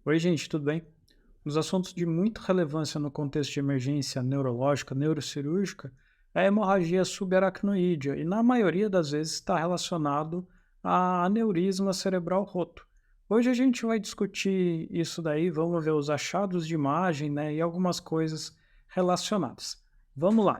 Oi, gente, tudo bem? Um dos assuntos de muita relevância no contexto de emergência neurológica, neurocirúrgica, é a hemorragia subaracnoídea e, na maioria das vezes, está relacionado a aneurisma cerebral roto. Hoje a gente vai discutir isso daí, vamos ver os achados de imagem, né, e algumas coisas relacionadas. Vamos lá.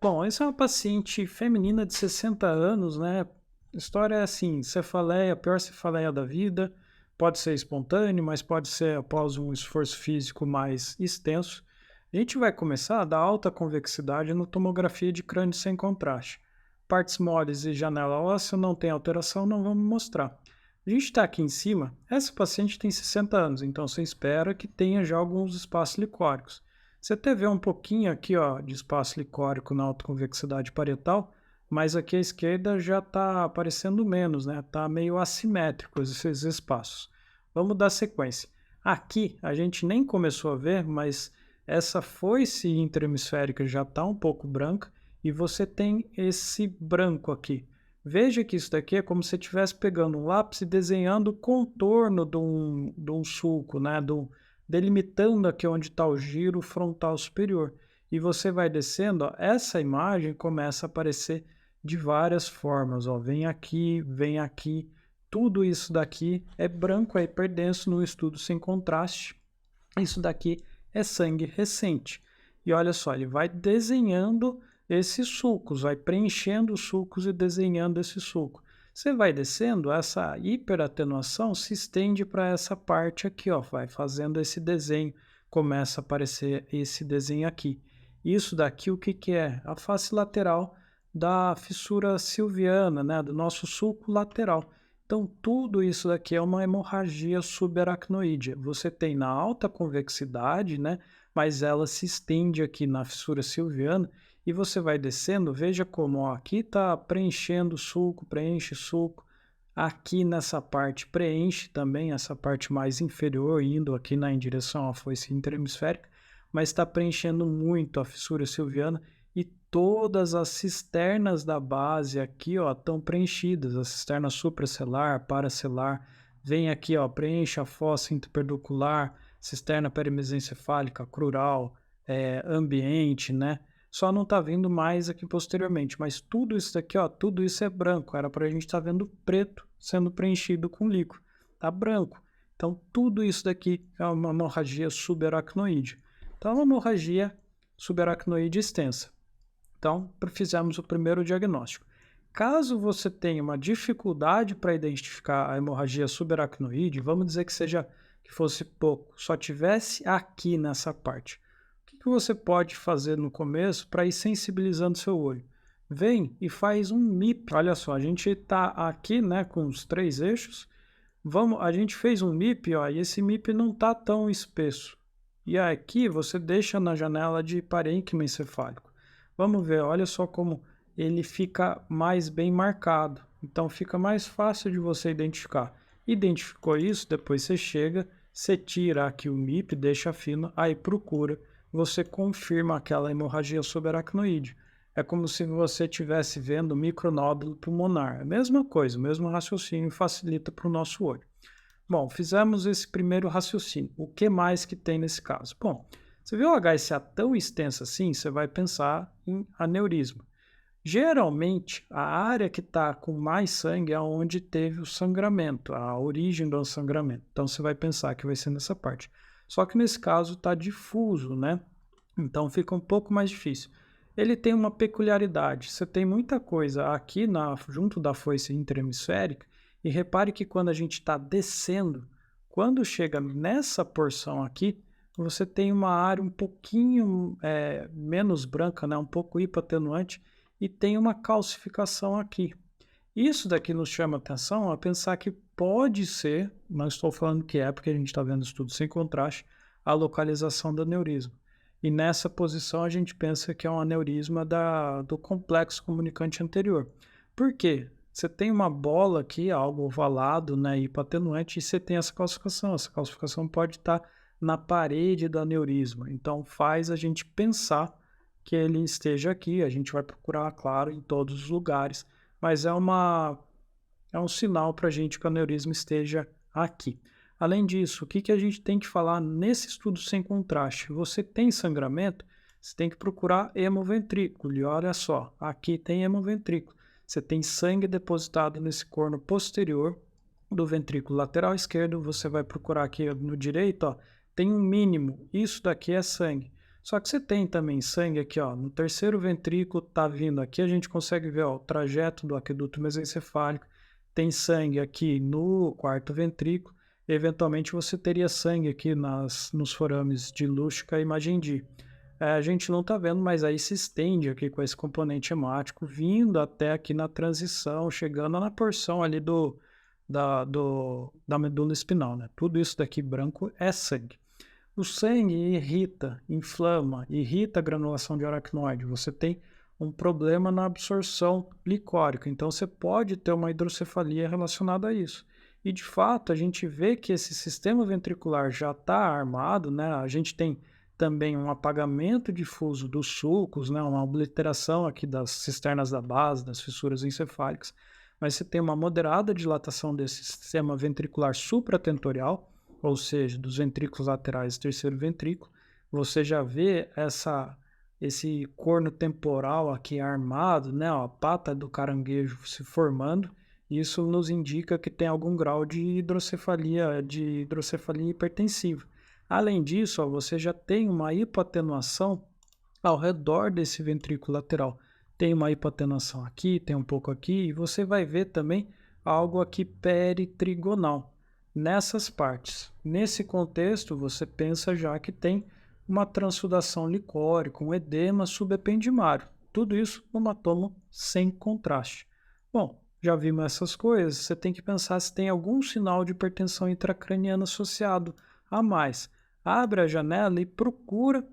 Bom, essa é uma paciente feminina de 60 anos, né? A história é assim, cefaleia, a pior cefaleia da vida, pode ser espontâneo, mas pode ser após um esforço físico mais extenso. A gente vai começar a dar alta convexidade na tomografia de crânio sem contraste. Partes moles e janela óssea não tem alteração, não vamos mostrar. A gente está aqui em cima, essa paciente tem 60 anos, então você espera que tenha já alguns espaços licóricos. Você até vê um pouquinho aqui, ó, de espaço licórico na autoconvexidade parietal, mas aqui à esquerda já está aparecendo menos, né? Está meio assimétrico esses espaços. Vamos dar sequência. Aqui a gente nem começou a ver, mas essa foice interhemisférica já está um pouco branca e você tem esse branco aqui. Veja que isso daqui é como se você estivesse pegando um lápis e desenhando o contorno de um sulco, né? Delimitando aqui onde está o giro frontal superior. E você vai descendo, ó, essa imagem começa a aparecer de várias formas. Ó. Vem aqui, tudo isso daqui é branco, é hiperdenso no estudo sem contraste. Isso daqui é sangue recente. E olha só, ele vai desenhando esses sulcos, vai preenchendo os sulcos e desenhando esse sulco. Você vai descendo, essa hiperatenuação se estende para essa parte aqui, ó, vai fazendo esse desenho, começa a aparecer esse desenho aqui. Isso daqui o que que é? A face lateral da fissura silviana, né, do nosso sulco lateral. Então, tudo isso daqui é uma hemorragia subaracnoídea. Você tem na alta convexidade, né, mas ela se estende aqui na fissura silviana e você vai descendo, veja como ó, aqui está preenchendo o sulco, preenche o sulco, aqui nessa parte preenche também essa parte mais inferior, indo aqui em direção à foice interhemisférica, mas está preenchendo muito a fissura silviana e todas as cisternas da base aqui ó, estão preenchidas, a cisterna supracelular, paracelular, vem aqui ó, preenche a fossa interpeducular, cisterna perimesencefálica, crural, ambiente, né? Só não está vendo mais aqui posteriormente, mas tudo isso daqui, ó, tudo isso é branco, era para a gente estar vendo preto sendo preenchido com líquido, tá branco. Então tudo isso daqui é uma hemorragia subaracnoide. Então é uma hemorragia subaracnoide extensa. Então fizemos o primeiro diagnóstico. Caso você tenha uma dificuldade para identificar a hemorragia subaracnoide, vamos dizer que fosse pouco, só tivesse aqui nessa parte que você pode fazer no começo para ir sensibilizando seu olho? Vem e faz um MIP. Olha só, a gente está aqui, né, com os três eixos. A gente fez um MIP, ó, e esse MIP não está tão espesso. E aqui você deixa na janela de parênquima encefálico. Vamos ver, olha só como ele fica mais bem marcado. Então fica mais fácil de você identificar. Identificou isso, depois você chega, você tira aqui o MIP, deixa fino, aí procura você confirma aquela hemorragia subaracnoide. É como se você estivesse vendo micronódulo pulmonar. É a mesma coisa, o mesmo raciocínio facilita para o nosso olho. Bom, fizemos esse primeiro raciocínio. O que mais que tem nesse caso? Bom, você viu o HSA tão extenso assim, você vai pensar em aneurisma. Geralmente, a área que está com mais sangue é onde teve o sangramento, a origem do sangramento. Então, você vai pensar que vai ser nessa parte. Só que nesse caso está difuso, né? Então fica um pouco mais difícil. Ele tem uma peculiaridade. Você tem muita coisa aqui junto da foice interhemisférica e repare que quando a gente está descendo, quando chega nessa porção aqui, você tem uma área um pouquinho menos branca, né? Um pouco hipoatenuante e tem uma calcificação aqui. Isso daqui nos chama atenção a pensar que pode ser, não estou falando que é, porque a gente está vendo estudo sem contraste, a localização do aneurisma. E nessa posição a gente pensa que é um aneurisma do complexo comunicante anterior. Por quê? Você tem uma bola aqui, algo ovalado, né, hipoatenuante, e você tem essa calcificação. Essa calcificação pode estar na parede do aneurisma. Então faz a gente pensar que ele esteja aqui. A gente vai procurar, claro, em todos os lugares, mas é um sinal para a gente que o aneurisma esteja aqui. Além disso, o que a gente tem que falar nesse estudo sem contraste? Você tem sangramento, você tem que procurar hemoventrículo. E olha só, aqui tem hemoventrículo. Você tem sangue depositado nesse corno posterior do ventrículo lateral esquerdo. Você vai procurar aqui no direito, ó, tem um mínimo. Isso daqui é sangue. Só que você tem também sangue aqui, ó, no terceiro ventrículo, tá vindo aqui, a gente consegue ver, ó, o trajeto do aqueduto mesencefálico. Tem sangue aqui no quarto ventrículo. Eventualmente você teria sangue aqui nos forames de Luschka e Magendie. A gente não está vendo, mas aí se estende aqui com esse componente hemático, vindo até aqui na transição, chegando na porção ali da medula espinal, né? Tudo isso daqui branco é sangue. O sangue irrita, inflama, irrita a granulação de aracnoide. Você tem um problema na absorção glicórica, então você pode ter uma hidrocefalia relacionada a isso. E de fato, a gente vê que esse sistema ventricular já está armado, né? A gente tem também um apagamento difuso dos sulcos, né? Uma obliteração aqui das cisternas da base, das fissuras encefálicas, mas você tem uma moderada dilatação desse sistema ventricular supratentorial, ou seja, dos ventrículos laterais do terceiro ventrículo. Você já vê esse corno temporal aqui armado, né? A pata do caranguejo se formando. Isso nos indica que tem algum grau de hidrocefalia hipertensiva. Além disso, ó, você já tem uma hipoatenuação ao redor desse ventrículo lateral. Tem uma hipoatenuação aqui, tem um pouco aqui, e você vai ver também algo aqui peritrigonal nessas partes. Nesse contexto, você pensa já que tem uma transsudação licórica, um edema subependimário. Tudo isso numa toma sem contraste. Bom, já vimos essas coisas, você tem que pensar se tem algum sinal de hipertensão intracraniana associado a mais. Abre a janela e procura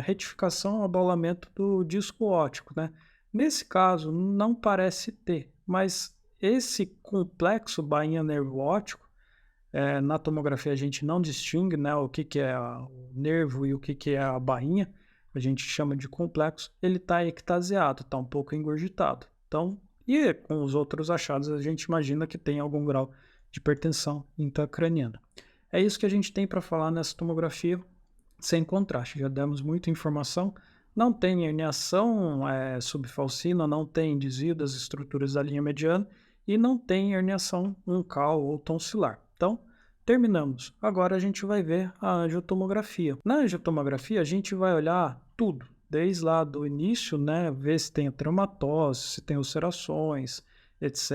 retificação, abaulamento do disco óptico, né? Nesse caso, não parece ter, mas esse complexo bainha nervo óptico, na tomografia a gente não distingue, né, o que é o nervo e o que é a bainha, a gente chama de complexo, ele está ectasiado, está um pouco engurgitado. Então, e com os outros achados, a gente imagina que tem algum grau de hipertensão intracraniana. É isso que a gente tem para falar nessa tomografia sem contraste. Já demos muita informação. Não tem herniação subfalcina, não tem desvio das estruturas da linha mediana e não tem herniação uncal ou tonsilar. Então, terminamos. Agora a gente vai ver a angiotomografia. Na angiotomografia, a gente vai olhar tudo, desde lá do início, né, ver se tem traumatose, se tem ulcerações, etc.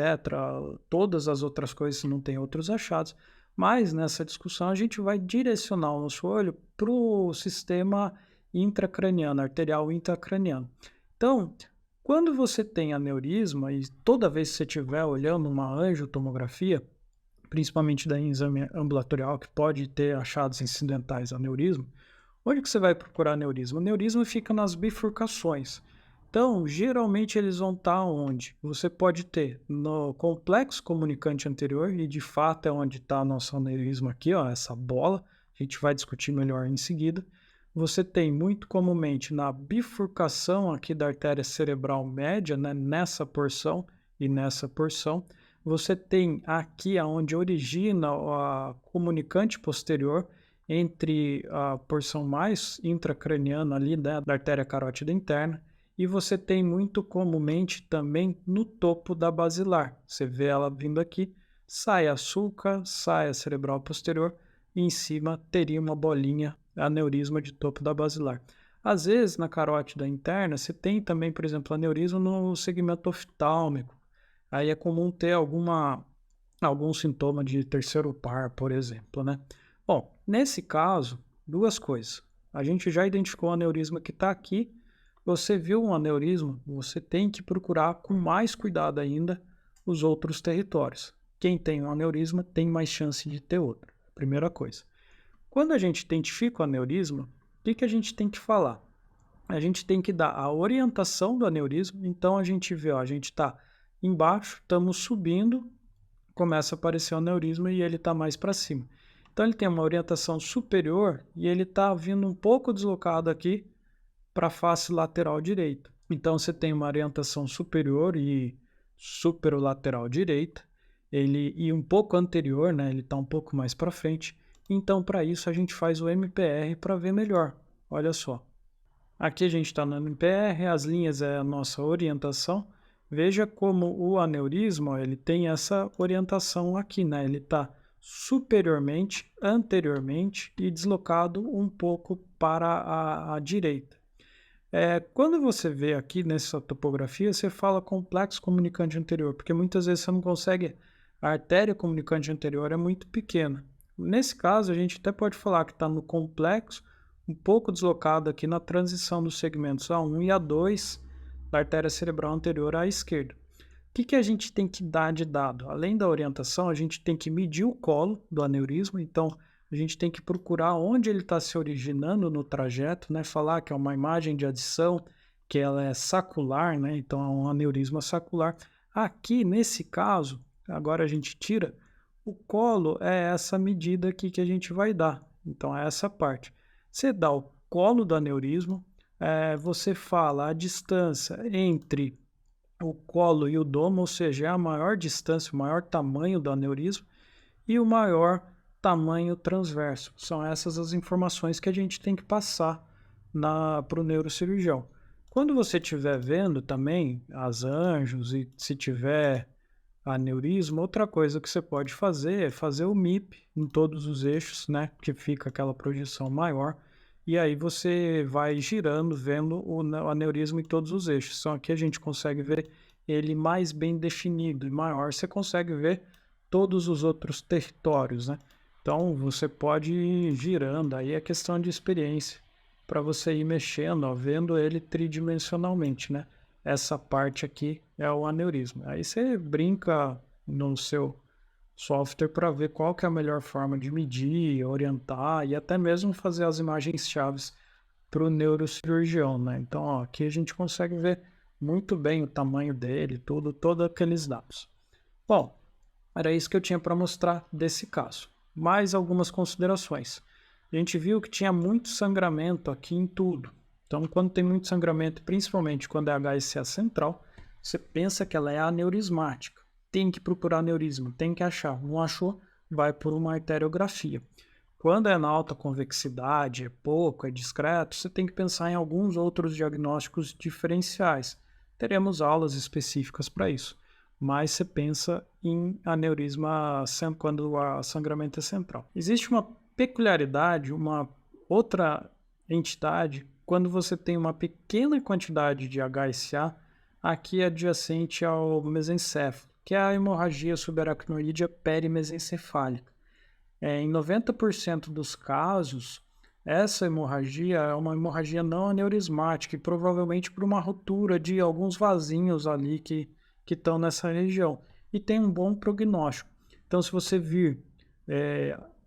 Todas as outras coisas, se não tem outros achados. Mas nessa discussão a gente vai direcionar o nosso olho para o sistema intracraniano, arterial intracraniano. Então, quando você tem aneurisma, e toda vez que você estiver olhando uma angiotomografia, principalmente da exame ambulatorial, que pode ter achados incidentais aneurisma, onde que você vai procurar aneurisma? O aneurisma fica nas bifurcações. Então, geralmente eles vão estar onde? Você pode ter no complexo comunicante anterior, e de fato é onde está o nosso aneurisma aqui, ó, essa bola, a gente vai discutir melhor em seguida. Você tem muito comumente na bifurcação aqui da artéria cerebral média, né, nessa porção e nessa porção. Você tem aqui onde origina a comunicante posterior, entre a porção mais intracraniana ali, né, da artéria carótida interna. E você tem muito comumente também no topo da basilar. Você vê ela vindo aqui, sai a sulca, sai a cerebral posterior e em cima teria uma bolinha, aneurisma de topo da basilar. Às vezes, na carótida interna, você tem também, por exemplo, aneurisma no segmento oftálmico. Aí é comum ter algum sintoma de terceiro par, por exemplo, né? Bom, nesse caso, duas coisas. A gente já identificou o aneurisma que está aqui. Você viu um aneurisma, você tem que procurar com mais cuidado ainda os outros territórios. Quem tem um aneurisma tem mais chance de ter outro. Primeira coisa. Quando a gente identifica o aneurisma, o que a gente tem que falar? A gente tem que dar a orientação do aneurisma. Então a gente vê, ó, a gente está embaixo, estamos subindo, começa a aparecer o aneurisma e ele está mais para cima. Então ele tem uma orientação superior e ele está vindo um pouco deslocado aqui para a face lateral direita. Então você tem uma orientação superior e superolateral direita, ele e um pouco anterior, né? Ele está um pouco mais para frente. Então, para isso, a gente faz o MPR para ver melhor. Olha só. Aqui a gente está no MPR, as linhas é a nossa orientação. Veja como o aneurisma ó, ele tem essa orientação aqui, né? Ele está superiormente, anteriormente e deslocado um pouco para a direita. Quando você vê aqui nessa topografia, você fala complexo comunicante anterior, porque muitas vezes você não consegue, a artéria comunicante anterior é muito pequena. Nesse caso, a gente até pode falar que está no complexo, um pouco deslocado aqui na transição dos segmentos A1 e A2 da artéria cerebral anterior à esquerda. O que a gente tem que dar de dado? Além da orientação, a gente tem que medir o colo do aneurisma, então a gente tem que procurar onde ele está se originando no trajeto, né? Falar que é uma imagem de adição, que ela é sacular, né? Então é um aneurisma sacular. Aqui, nesse caso, agora a gente tira, o colo é essa medida aqui que a gente vai dar. Então é essa parte. Você dá o colo do aneurisma, você fala a distância entre o colo e o domo, ou seja, é a maior distância, o maior tamanho do aneurisma e o maior tamanho transverso. São essas as informações que a gente tem que passar para o neurocirurgião. Quando você estiver vendo também as anjos e se tiver aneurisma, outra coisa que você pode fazer é fazer o MIP em todos os eixos, né? Que fica aquela projeção maior. E aí você vai girando, vendo o aneurisma em todos os eixos. Então aqui a gente consegue ver ele mais bem definido e maior. Você consegue ver todos os outros territórios, né? Então você pode ir girando, aí é questão de experiência para você ir mexendo, ó, vendo ele tridimensionalmente, né? Essa parte aqui é o aneurisma. Aí você brinca no seu software para ver qual que é a melhor forma de medir, orientar e até mesmo fazer as imagens chaves para o neurocirurgião, né? Então, ó, aqui a gente consegue ver muito bem o tamanho dele, tudo, todos aqueles dados. Bom, era isso que eu tinha para mostrar desse caso. Mais algumas considerações. A gente viu que tinha muito sangramento aqui em tudo. Então, quando tem muito sangramento, principalmente quando é HSA central, você pensa que ela é aneurismática. Tem que procurar aneurisma, tem que achar. Não achou, vai por uma arteriografia. Quando é na alta convexidade, é pouco, é discreto, você tem que pensar em alguns outros diagnósticos diferenciais. Teremos aulas específicas para isso. Mas você pensa em aneurisma quando o sangramento é central. Existe uma peculiaridade, uma outra entidade, quando você tem uma pequena quantidade de HSA aqui adjacente ao mesencéfalo, que é a hemorragia subaracnoídea perimesencefálica. Em 90% dos casos, essa hemorragia é uma hemorragia não aneurismática e provavelmente por uma ruptura de alguns vasinhos ali que estão nessa região e tem um bom prognóstico. Então, se você vir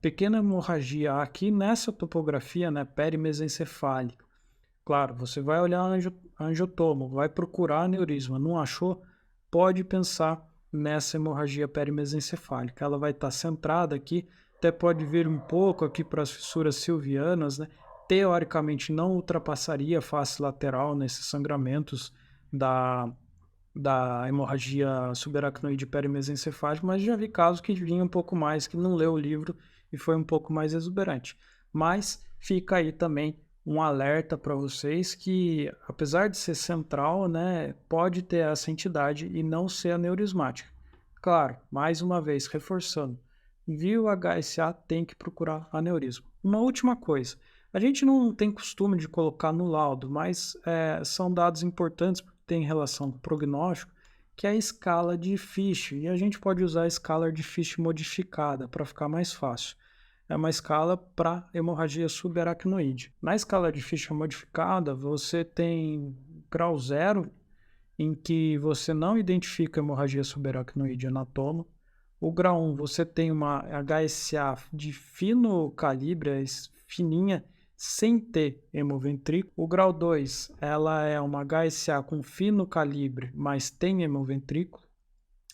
pequena hemorragia aqui nessa topografia, né, perimesencefálica, claro, você vai olhar angiotomo, vai procurar aneurisma, não achou? Pode pensar nessa hemorragia perimesencefálica. Ela vai estar centrada aqui, até pode vir um pouco aqui para as fissuras silvianas, né? Teoricamente não ultrapassaria a face lateral nesses sangramentos da hemorragia subaracnoide perimesencefálica, mas já vi casos que vinha um pouco mais, que não leu o livro e foi um pouco mais exuberante. Mas fica aí também um alerta para vocês que, apesar de ser central, né, pode ter essa entidade e não ser aneurismática. Claro, mais uma vez, reforçando, viu HSA, tem que procurar aneurisma. Uma última coisa, a gente não tem costume de colocar no laudo, mas são dados importantes porque tem relação com o prognóstico, que é a escala de Fish, e a gente pode usar a escala de Fish modificada para ficar mais fácil. É uma escala para hemorragia subaracnoide. Na escala de Fish modificada, você tem grau 0, em que você não identifica hemorragia subaracnoide anatoma. O grau 1, você tem uma HSA de fino calibre, fininha, sem ter hemoventrículo. O grau 2, ela é uma HSA com fino calibre, mas tem hemoventrículo.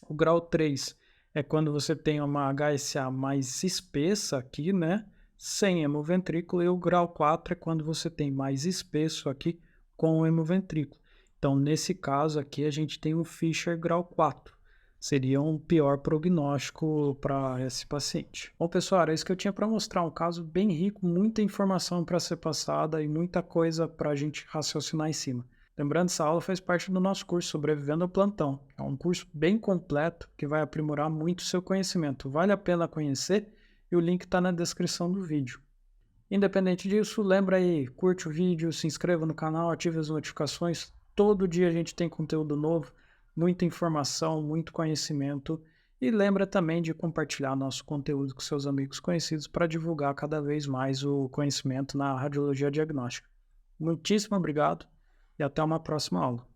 O grau 3 é quando você tem uma HSA mais espessa aqui, né? Sem hemoventrículo. E o grau 4 é quando você tem mais espesso aqui com o hemoventrículo. Então, nesse caso aqui, a gente tem um Fischer grau 4. Seria um pior prognóstico para esse paciente. Bom, pessoal, era isso que eu tinha para mostrar. Um caso bem rico, muita informação para ser passada e muita coisa para a gente raciocinar em cima. Lembrando, essa aula faz parte do nosso curso Sobrevivendo ao Plantão. É um curso bem completo que vai aprimorar muito o seu conhecimento. Vale a pena conhecer e o link está na descrição do vídeo. Independente disso, lembra aí, curte o vídeo, se inscreva no canal, ative as notificações. Todo dia a gente tem conteúdo novo, muita informação, muito conhecimento. E lembra também de compartilhar nosso conteúdo com seus amigos conhecidos para divulgar cada vez mais o conhecimento na radiologia diagnóstica. Muitíssimo obrigado e até uma próxima aula.